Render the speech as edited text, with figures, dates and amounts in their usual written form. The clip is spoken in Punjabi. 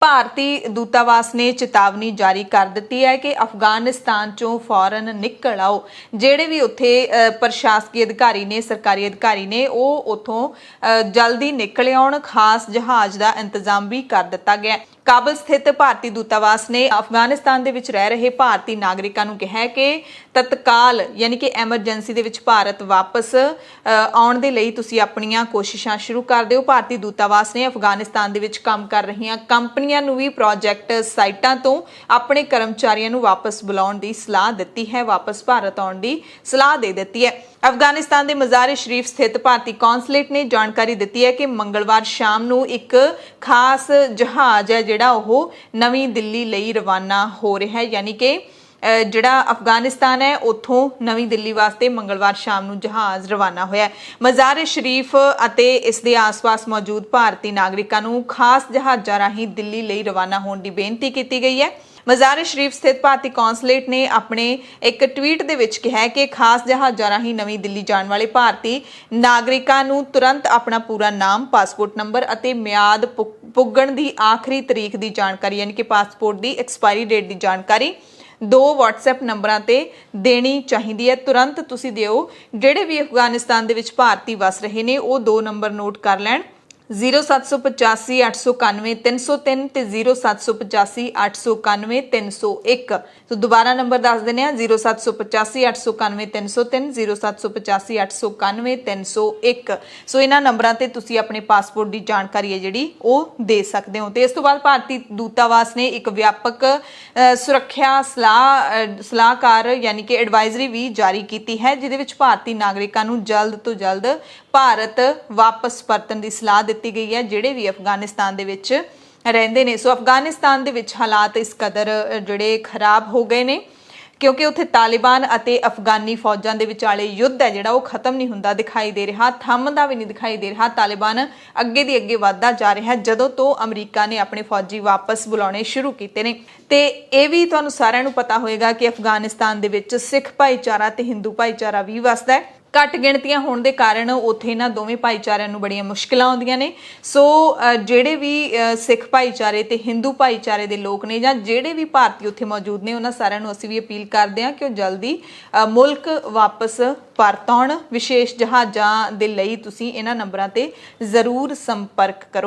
ਭਾਰਤੀ ਦੂਤਾਵਾਸ ਨੇ ਚੇਤਾਵਨੀ ਜਾਰੀ ਕਰ ਦਿੱਤੀ ਹੈ ਕਿ ਅਫਗਾਨਿਸਤਾਨ ਚੋਂ ਫੌਰਨ ਨਿਕਲ ਆਓ। ਜਿਹੜੇ ਵੀ ਉੱਥੇ ਪ੍ਰਸ਼ਾਸਕੀ ਅਧਿਕਾਰੀ ਨੇ, ਸਰਕਾਰੀ ਅਧਿਕਾਰੀ ਨੇ, ਉਹ ਉੱਥੋਂ ਜਲਦੀ ਨਿਕਲ ਆਉਣ। ਖਾਸ ਜਹਾਜ਼ ਦਾ ਇੰਤਜ਼ਾਮ ਵੀ ਕਰ ਦਿੱਤਾ ਗਿਆ। ਕਾਬਲ ਸਥਿਤ ਭਾਰਤੀ ਦੂਤਾਵਾਸ ਨੇ ਅਫਗਾਨਿਸਤਾਨ ਦੇ ਵਿੱਚ ਰਹਿ ਰਹੇ ਭਾਰਤੀ ਨਾਗਰਿਕਾਂ ਨੂੰ ਕਿਹਾ ਕਿ ਤਤਕਾਲ ਯਾਨੀ ਕਿ ਐਮਰਜੈਂਸੀ ਦੇ ਵਿੱਚ ਭਾਰਤ ਵਾਪਸ ਆਉਣ ਦੇ ਲਈ ਤੁਸੀਂ ਆਪਣੀਆਂ ਕੋਸ਼ਿਸ਼ਾਂ ਸ਼ੁਰੂ ਕਰ ਦਿਓ। ਭਾਰਤੀ ਦੂਤਾਵਾਸ ਨੇ ਅਫਗਾਨਿਸਤਾਨ ਦੇ ਵਿੱਚ ਕੰਮ ਕਰ ਰਹੀਆਂ ਕੰਪਨੀਆਂ ਨੂੰ ਵੀ ਪ੍ਰੋਜੈਕਟ ਸਾਈਟਾਂ ਤੋਂ ਆਪਣੇ ਕਰਮਚਾਰੀਆਂ ਨੂੰ ਵਾਪਸ ਬੁਲਾਉਣ ਦੀ ਸਲਾਹ ਦਿੱਤੀ ਹੈ, ਵਾਪਸ ਭਾਰਤ ਆਉਣ ਦੀ ਸਲਾਹ ਦੇ ਦਿੱਤੀ ਹੈ। ਅਫਗਾਨਿਸਤਾਨ ਦੇ ਮਜ਼ਾਰ-ਏ-ਸ਼ਰੀਫ ਸਥਿਤ ਭਾਰਤੀ ਕੌਂਸਲੇਟ ਨੇ ਜਾਣਕਾਰੀ ਦਿੱਤੀ ਹੈ ਕਿ ਮੰਗਲਵਾਰ ਸ਼ਾਮ ਨੂੰ ਇੱਕ ਖਾਸ ਜਹਾਜ਼ ਹੈ ਜਿਹੜਾ ਉਹ ਨਵੀਂ ਦਿੱਲੀ ਲਈ ਰਵਾਨਾ ਹੋ ਰਿਹਾ ਹੈ। ਯਾਨੀ ਕਿ ਜਿਹੜਾ ਅਫਗਾਨਿਸਤਾਨ ਹੈ ਉੱਥੋਂ ਨਵੀਂ ਦਿੱਲੀ ਵਾਸਤੇ ਮੰਗਲਵਾਰ ਸ਼ਾਮ ਨੂੰ ਜਹਾਜ਼ ਰਵਾਨਾ ਹੋਇਆ। ਮਜ਼ਾਰ-ਏ-ਸ਼ਰੀਫ ਅਤੇ ਇਸ ਦੇ ਆਸ-ਪਾਸ ਮੌਜੂਦ ਭਾਰਤੀ ਨਾਗਰਿਕਾਂ ਨੂੰ ਖਾਸ ਜਹਾਜ਼ਾਂ ਰਾਹੀਂ ਦਿੱਲੀ ਲਈ ਰਵਾਨਾ ਹੋਣ ਦੀ ਬੇਨਤੀ ਕੀਤੀ ਗਈ ਹੈ। ਮਜ਼ਾਰ-ਏ-ਸ਼ਰੀਫ ਸਥਿਤ ਭਾਰਤੀ ਕੌਂਸਲੇਟ ਨੇ ਆਪਣੇ ਇੱਕ ਟਵੀਟ ਦੇ ਵਿੱਚ ਕਿਹਾ ਕਿ ਖਾਸ ਜਹਾਜ਼ਾਂ ਰਾਹੀਂ ਨਵੀਂ ਦਿੱਲੀ ਜਾਣ ਵਾਲੇ ਭਾਰਤੀ ਨਾਗਰਿਕਾਂ ਨੂੰ ਤੁਰੰਤ ਆਪਣਾ ਪੂਰਾ ਨਾਮ, ਪਾਸਪੋਰਟ ਨੰਬਰ ਅਤੇ ਮਿਆਦ ਪੁੱਗਣ ਦੀ ਆਖਰੀ ਤਰੀਕ ਦੀ ਜਾਣਕਾਰੀ ਯਾਨੀ ਕਿ ਪਾਸਪੋਰਟ ਦੀ ਐਕਸਪਾਇਰੀ ਡੇਟ ਦੀ ਜਾਣਕਾਰੀ 2 WhatsApp ਨੰਬਰਾਂ ਤੇ ਦੇਣੀ ਚਾਹੀਦੀ ਹੈ। ਤੁਰੰਤ ਤੁਸੀਂ ਦਿਓ। ਜਿਹੜੇ ਵੀ ਅਫਗਾਨਿਸਤਾਨ ਦੇ ਵਿੱਚ ਭਾਰਤੀ ਵਸ ਰਹੇ ਨੇ ਉਹ 2 ਨੰਬਰ ਨੋਟ ਕਰ ਲੈਣ, 0785 891 303 ਤੇ 0785 891 301। तो दोबारा नंबर दस देने 0785 891 303 0785 891 301। सो इन्हां नंबरां ते तुसीं अपने पासपोर्ट की जानकारी है जिहड़ी ओह दे सकते हो। तो इस तो बाद भारतीय दूतावास ने एक व्यापक सुरक्षा सलाहकार यानी कि एडवाइजरी भी जारी की है, जिहदे विच भारतीय नागरिकां नूं जल्द तो जल्द भारत वापस परतन की सलाह दी गई है ਜਿਹੜੇ ਵੀ ਅਫਗਾਨਿਸਤਾਨ ਦੇ ਵਿੱਚ ਰਹਿੰਦੇ ਨੇ। ਸੋ ਅਫਗਾਨਿਸਤਾਨ ਦੇ ਵਿੱਚ ਹਾਲਾਤ ਇਸ ਕਦਰ ਜਿਹੜੇ ਖਰਾਬ ਹੋ ਗਏ ਨੇ ਕਿਉਂਕਿ ਉੱਥੇ ਤਾਲਿਬਾਨ ਅਤੇ ਅਫਗਾਨੀ ਫੌਜਾਂ ਦੇ ਵਿਚਾਲੇ ਯੁੱਧ ਹੈ ਜਿਹੜਾ ਉਹ ਖਤਮ ਨਹੀਂ ਹੁੰਦਾ ਦਿਖਾਈ ਦੇ ਰਿਹਾ, ਥੰਮਦਾ ਵੀ ਨਹੀਂ ਦਿਖਾਈ ਦੇ ਰਿਹਾ। ਤਾਲਿਬਾਨ ਅੱਗੇ ਦੀ ਅੱਗੇ ਵੱਧਦਾ ਜਾ ਰਿਹਾ ਹੈ ਜਦੋਂ ਤੋਂ ਅਮਰੀਕਾ ਨੇ ਆਪਣੇ ਫੌਜੀ ਵਾਪਸ ਬੁਲਾਉਣੇ ਸ਼ੁਰੂ ਕੀਤੇ ਨੇ। ਤੇ ਇਹ ਵੀ ਤੁਹਾਨੂੰ ਸਾਰਿਆਂ ਨੂੰ ਪਤਾ ਹੋਏਗਾ ਕਿ ਅਫਗਾਨਿਸਤਾਨ ਦੇ ਵਿੱਚ ਸਿੱਖ ਭਾਈਚਾਰਾ ਤੇ ਹਿੰਦੂ ਭਾਈਚਾਰਾ ਵੀ ਵਸਦਾ ਹੈ। ਘੱਟ ਗਿਣਤੀਆਂ ਹੋਣ ਦੇ ਕਾਰਨ ਉੱਥੇ ਇਹਨਾਂ ਦੋਵੇਂ ਭਾਈਚਾਰਿਆਂ ਨੂੰ ਬੜੀਆਂ ਮੁਸ਼ਕਿਲਾਂ ਆਉਂਦੀਆਂ ਨੇ। ਸੋ ਜਿਹੜੇ ਵੀ ਸਿੱਖ ਭਾਈਚਾਰੇ ਤੇ ਹਿੰਦੂ ਭਾਈਚਾਰੇ ਦੇ ਲੋਕ ਨੇ ਜਾਂ ਜਿਹੜੇ ਵੀ ਭਾਰਤੀ ਉੱਥੇ ਮੌਜੂਦ ਨੇ ਉਹਨਾਂ ਸਾਰਿਆਂ ਨੂੰ ਅਸੀਂ ਵੀ ਅਪੀਲ ਕਰਦੇ ਹਾਂ ਕਿ ਉਹ ਜਲਦੀ ਮੁਲਕ ਵਾਪਸ ਪਰਤ ਆਉਣ। ਵਿਸ਼ੇਸ਼ ਜਹਾਜ਼ਾਂ ਦੇ ਲਈ ਤੁਸੀਂ ਇਹਨਾਂ ਨੰਬਰਾਂ ਤੇ ਜ਼ਰੂਰ ਸੰਪਰਕ ਕਰੋ।